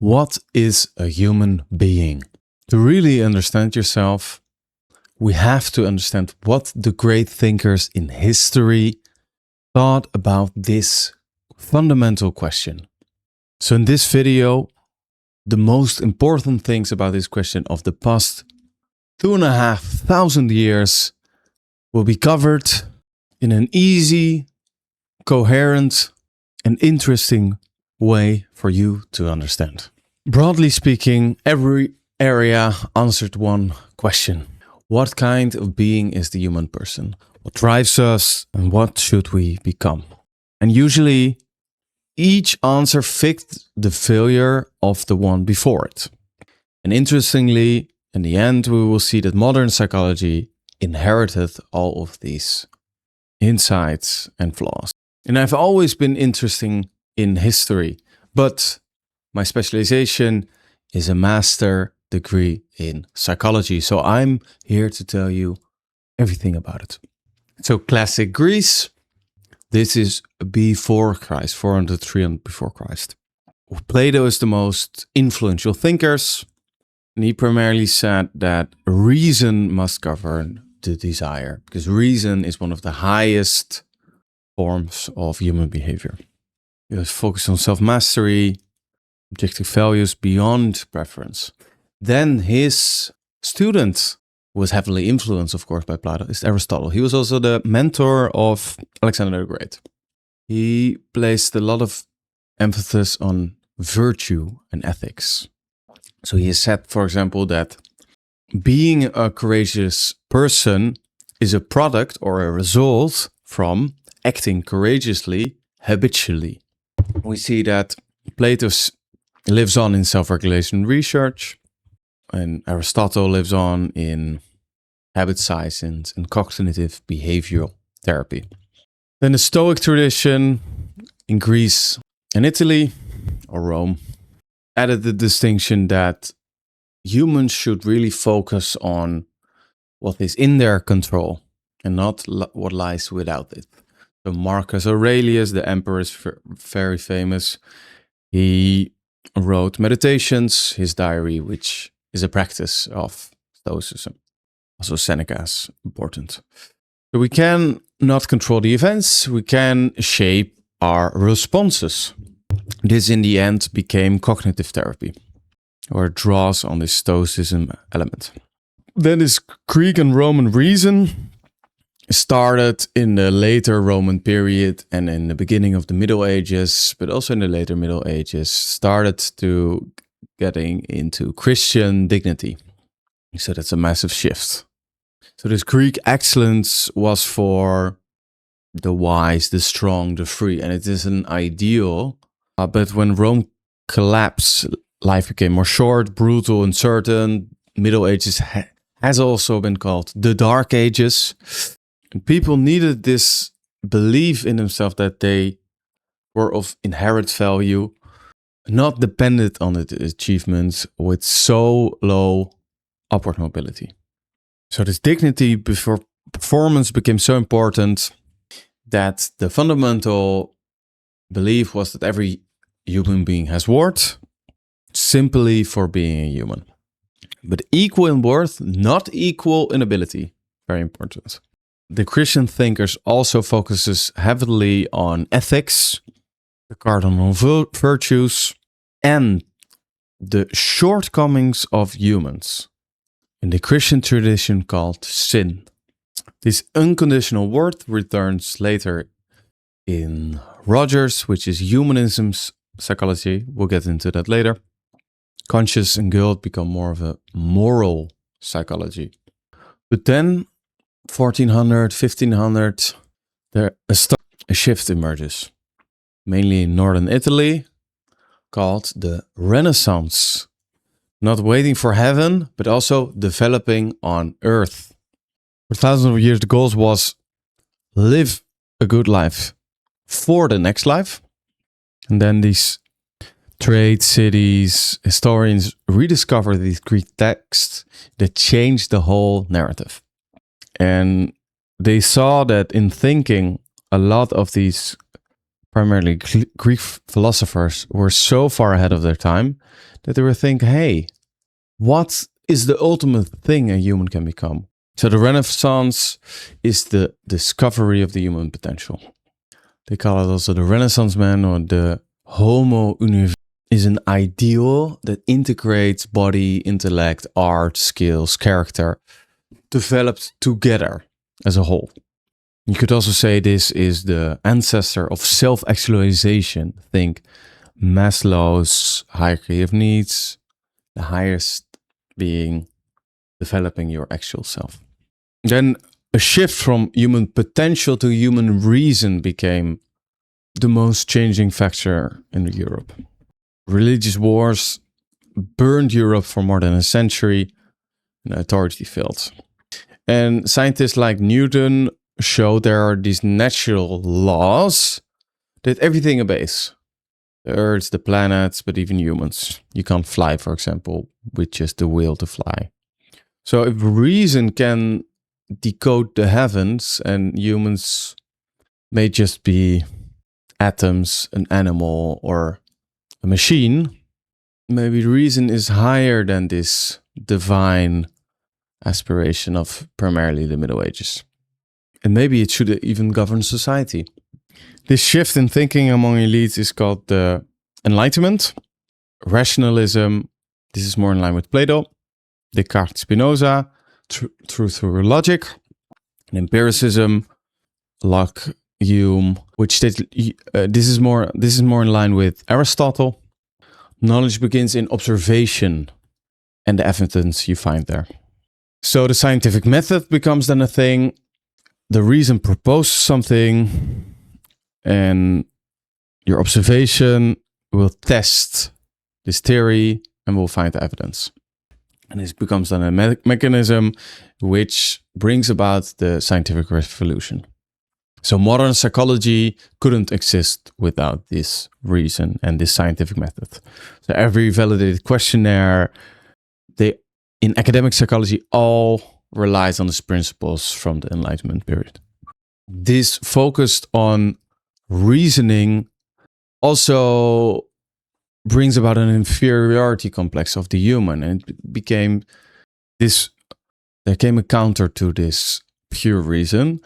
What is a human being? To really understand yourself, we have to understand what the great thinkers in history thought about this fundamental question. So in this video, the most important things about this question of the past 2,500 years will be covered in an easy, coherent, and interesting way for you to understand. Broadly speaking, every area answered one question. What kind of being is the human person? What drives us and what should we become? And usually each answer fixed the failure of the one before it. And interestingly, in the end, we will see that modern psychology inherited all of these insights and flaws. And I've always been interested in history, but my specialization is a master degree in psychology. So I'm here to tell you everything about it. So classic Greece, this is before Christ, 400, 300 before Christ. Plato is the most influential thinkers, and he primarily said that reason must govern the desire, because reason is one of the highest forms of human behavior. He was focused on self-mastery, objective values beyond preference. Then his student was heavily influenced, of course, by Plato, is Aristotle. He was also the mentor of Alexander the Great. He placed a lot of emphasis on virtue and ethics. So he said, for example, that being a courageous person is a product or a result from acting courageously habitually. We see that Plato lives on in self-regulation research, and Aristotle lives on in habit science and cognitive behavioral therapy. Then the Stoic tradition in Greece and Italy, or Rome, added the distinction that humans should really focus on what is in their control and not what lies without it. So Marcus Aurelius, the emperor, is very famous. He wrote Meditations, his diary, which is a practice of Stoicism. Also Seneca is important. So we can not control the events, we can shape our responses. This in the end became cognitive therapy, or it draws on this Stoicism element. Then this Greek and Roman reason started in the later Roman period and in the beginning of the Middle Ages, but also in the later Middle Ages, started to getting into Christian dignity. So that's a massive shift. So this Greek excellence was for the wise, the strong, the free, and it is an ideal. But when Rome collapsed, life became more short, brutal, uncertain. Middle Ages has also been called the Dark Ages. And people needed this belief in themselves that they were of inherent value, not dependent on the achievements with so low upward mobility. So this dignity before performance became so important that the fundamental belief was that every human being has worth simply for being a human. But equal in worth, not equal in ability. Very important. The Christian thinkers also focuses heavily on ethics, the cardinal virtues, and the shortcomings of humans. In the Christian tradition called sin. This unconditional worth returns later in Rogers, which is humanism's psychology. We'll get into that later. Conscience and guilt become more of a moral psychology. But then 1400, 1500, a shift emerges, mainly in northern Italy, called the Renaissance. Not waiting for heaven, but also developing on earth. For thousands of years, the goal was live a good life for the next life. And then these trade cities, historians rediscovered these Greek texts that changed the whole narrative. And they saw that in thinking, a lot of these primarily Greek philosophers, were so far ahead of their time that they were thinking, hey, what is the ultimate thing a human can become? So the Renaissance is the discovery of the human potential. They call it also the Renaissance man, or the Homo universalis, is an ideal that integrates body, intellect, art, skills, character, developed together as a whole. You could also say this is the ancestor of self-actualization. Think Maslow's hierarchy of needs, the highest being developing your actual self. Then a shift from human potential to human reason became the most changing factor in Europe. Religious wars burned Europe for more than a century, and authority failed. And scientists like Newton showed there are these natural laws that everything obeys. The earth, the planets, but even humans. You can't fly, for example, with just the will to fly. So if reason can decode the heavens and humans may just be atoms, an animal, or a machine, maybe reason is higher than this divine aspiration of primarily the Middle Ages. And maybe it should even govern society. This shift in thinking among elites is called the Enlightenment. Rationalism, this is more in line with Plato. Descartes, Spinoza, truth through logic. And empiricism, Locke, Hume, which this is more in line with Aristotle. Knowledge begins in observation and the evidence you find there. So the scientific method becomes then a thing. The reason proposes something, and your observation will test this theory and will find the evidence. And this becomes then a mechanism which brings about the scientific revolution. So modern psychology couldn't exist without this reason and this scientific method. So every validated questionnaire, in academic psychology, all relies on these principles from the Enlightenment period. This focused on reasoning also brings about an inferiority complex of the human, and it became this. There came a counter to this pure reason,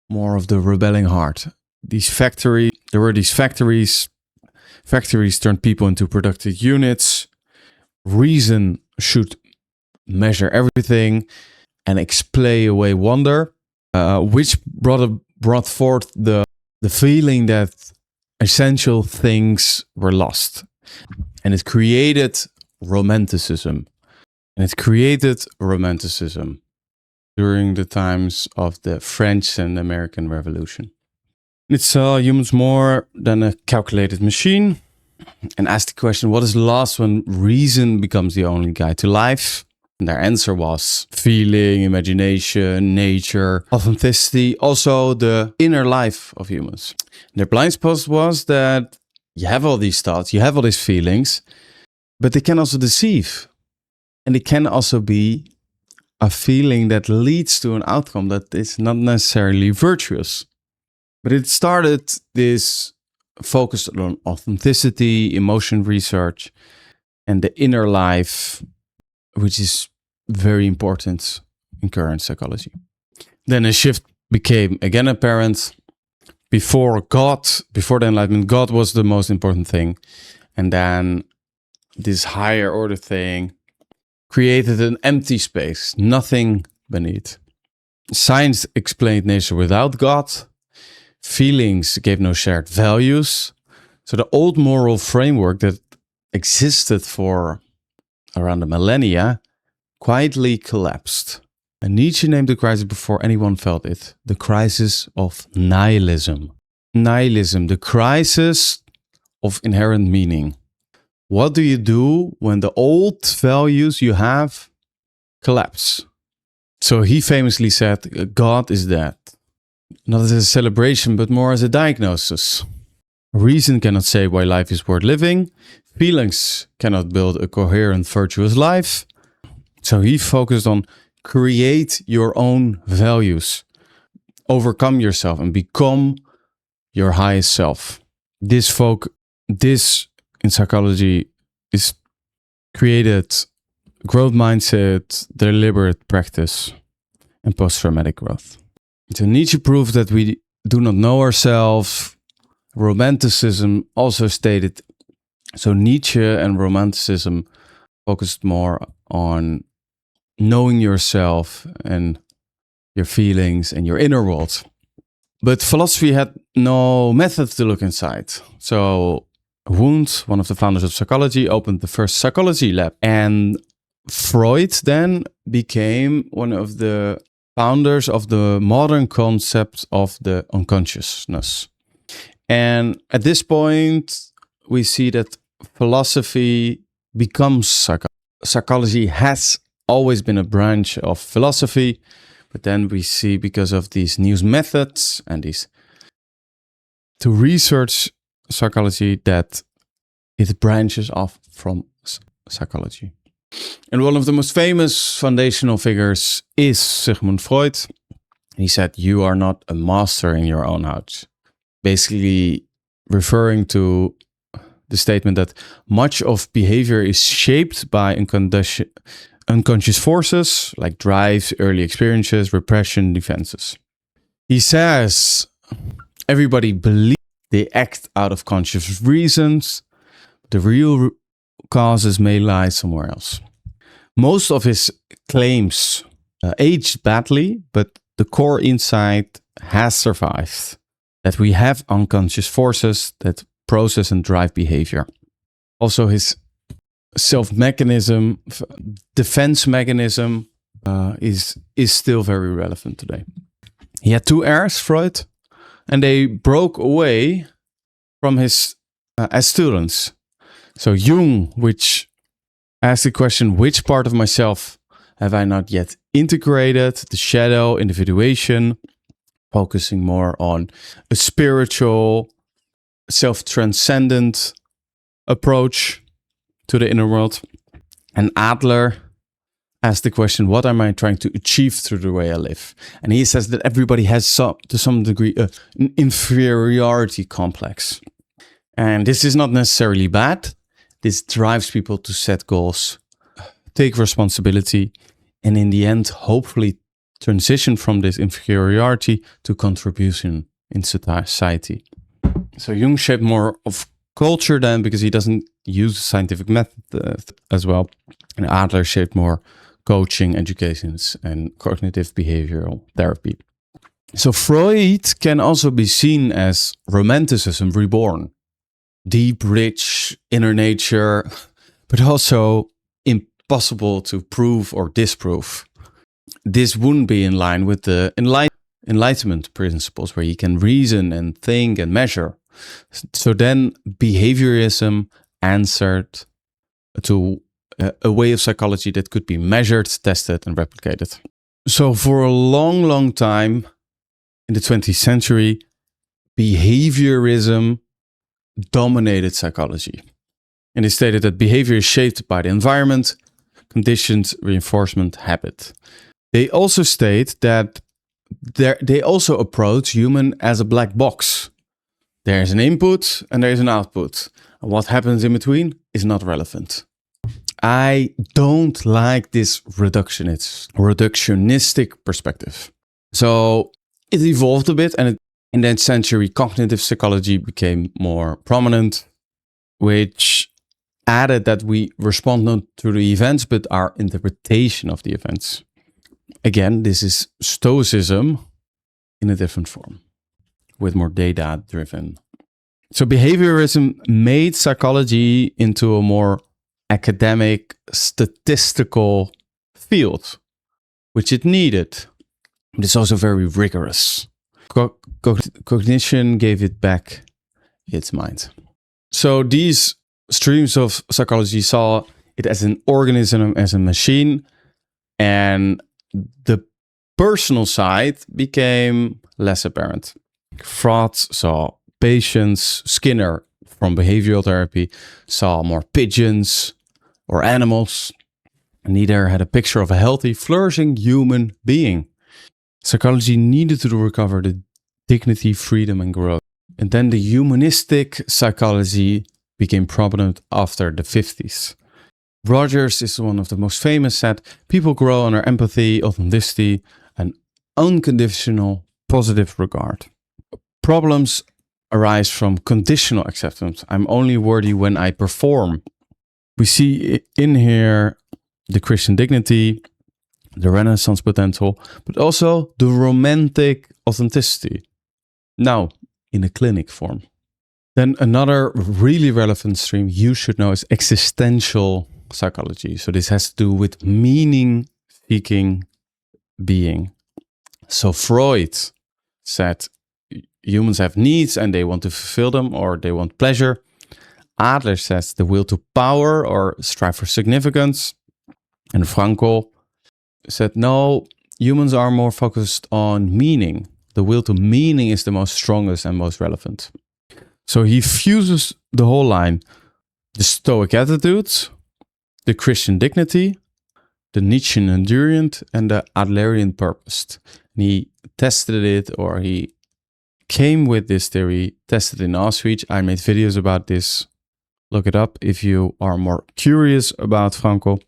more of the rebelling heart. There were these factories. Factories turned people into productive units. Reason should measure everything and explain away wonder, which brought forth the feeling that essential things were lost. And it created Romanticism. During the times of the French and American Revolution. It saw humans more than a calculated machine and asked the question, what is lost when reason becomes the only guide to life? And their answer was feeling, imagination, nature, authenticity, also the inner life of humans. And their blind spot was that you have all these thoughts, you have all these feelings, but they can also deceive. And it can also be a feeling that leads to an outcome that is not necessarily virtuous. But it started this focus on authenticity, emotion research, and the inner life, which is very important in current psychology. Then a shift became again apparent. Before the Enlightenment, God was the most important thing. And then this higher order thing created an empty space, nothing beneath. Science explained nature without God. Feelings gave no shared values. So the old moral framework that existed for around a millennia quietly collapsed. And Nietzsche named the crisis before anyone felt it, the crisis of nihilism. Nihilism, the crisis of inherent meaning. What do you do when the old values you have collapse? So he famously said, God is dead. Not as a celebration, but more as a diagnosis. Reason cannot say why life is worth living. Feelings cannot build a coherent, virtuous life. So he focused on create your own values. Overcome yourself and become your highest self. this in psychology is created growth mindset, deliberate practice, and post-traumatic growth. So Nietzsche proved that we do not know ourselves. Romanticism also stated, so Nietzsche and Romanticism focused more on knowing yourself and your feelings and your inner world. But philosophy had no method to look inside. So Wundt, one of the founders of psychology, opened the first psychology lab. And Freud then became one of the founders of the modern concept of the unconsciousness. And at this point, we see that philosophy becomes psychology has always been a branch of philosophy, but then we see, because of these new methods and these to research psychology, that it branches off from psychology. And one of the most famous foundational figures is Sigmund Freud. He said, "You are not a master in your own house." Basically referring to the statement that much of behavior is shaped by unconscious forces like drives, early experiences, repression, defenses. He says everybody believes they act out of conscious reasons. The real causes may lie somewhere else. Most of his claims aged badly, but the core insight has survived. That we have unconscious forces that process and drive behavior. Also, his self-mechanism, defense mechanism, is still very relevant today. He had two heirs, Freud, and they broke away from his as students. So Jung, which asked the question, which part of myself have I not yet integrated? The shadow, individuation, focusing more on a spiritual, self-transcendent approach to the inner world. And Adler asked the question, what am I trying to achieve through the way I live? And he says that everybody has to some degree an inferiority complex. And this is not necessarily bad. This drives people to set goals, take responsibility, and in the end, hopefully transition from this inferiority to contribution in society. So Jung shaped more of culture then, because he doesn't use scientific method as well. And Adler shaped more coaching, educations, and cognitive behavioral therapy. So Freud can also be seen as Romanticism reborn. Deep, rich, inner nature, but also impossible to prove or disprove. This wouldn't be in line with the Enlightenment principles, where you can reason and think and measure. So then behaviorism answered to a way of psychology that could be measured, tested, and replicated. So for a long, long time in the 20th century, behaviorism dominated psychology. And they stated that behavior is shaped by the environment, conditions, reinforcement, habit. They also state that they also approach human as a black box. There is an input and there is an output. And what happens in between is not relevant. I don't like this reductionistic perspective. So it evolved a bit, and in that century, cognitive psychology became more prominent, which added that we respond not to the events, but our interpretation of the events. Again, this is Stoicism in a different form, with more data-driven. So behaviorism made psychology into a more academic, statistical field, which it needed. But it's also very rigorous. Cognition gave it back its mind. So these streams of psychology saw it as an organism, as a machine, and the personal side became less apparent. Freud saw patients, Skinner from behavioral therapy saw more pigeons or animals. Neither had a picture of a healthy, flourishing human being. Psychology needed to recover the dignity, freedom, and growth. And then the humanistic psychology became prominent after the 50s. Rogers is one of the most famous, said, people grow under empathy, authenticity, and unconditional positive regard. Problems arise from conditional acceptance. I'm only worthy when I perform. We see in here the Christian dignity, the Renaissance potential, but also the romantic authenticity. Now, in a clinic form. Then another really relevant stream you should know is existential psychology. So this has to do with meaning-seeking being. So Freud said humans have needs and they want to fulfill them, or they want pleasure. Adler says the will to power or strive for significance. And Frankl said, no, humans are more focused on meaning. The will to meaning is the most strongest and most relevant. So he fuses the whole line. The Stoic attitudes, the Christian dignity, the Nietzschean endurance, and the Adlerian purpose. And he tested it, or he came with this theory, tested in Auschwitz. I made videos about this. Look it up if you are more curious about Frankl.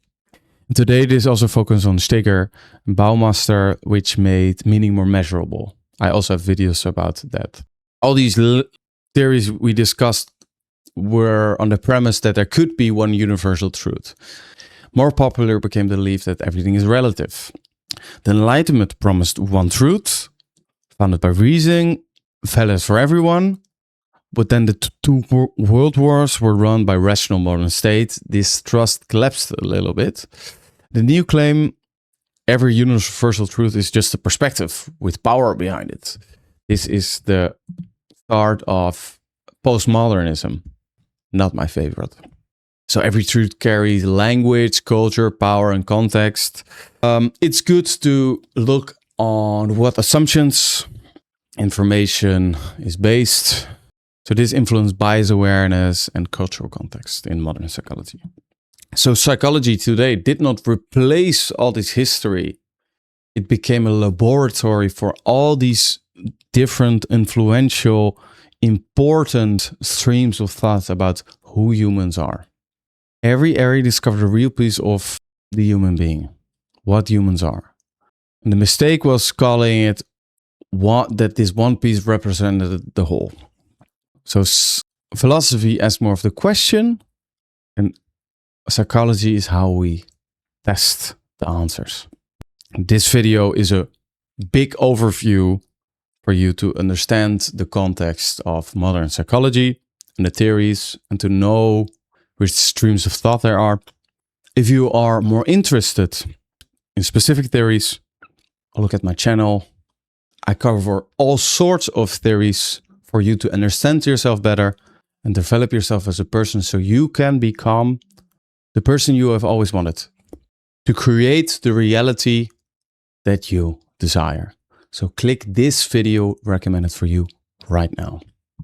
Today, this also focuses on Steger and Baumaster, which made meaning more measurable. I also have videos about that. All these theories we discussed were on the premise that there could be one universal truth. More popular became the belief that everything is relative. The Enlightenment promised one truth, founded by reason, valid for everyone. But then the two world wars were run by rational modern state. This trust collapsed a little bit. The new claim, every universal truth is just a perspective with power behind it. This is the start of postmodernism. Not my favorite. So every truth carries language, culture, power, and context. It's good to look on what assumptions information is based. So this influences bias awareness and cultural context in modern psychology. So psychology today did not replace all this history. It became a laboratory for all these different, influential, important streams of thought about who humans are. Every area discovered a real piece of the human being, what humans are. And the mistake was calling it that this one piece represented the whole. So philosophy as more of the question, and psychology is how we test the answers. This video is a big overview for you to understand the context of modern psychology and the theories, and to know which streams of thought there are. If you are more interested in specific theories, look at my channel. I cover all sorts of theories for you to understand yourself better and develop yourself as a person, so you can become the person you have always wanted, to create the reality that you desire. So click this video recommended for you right now.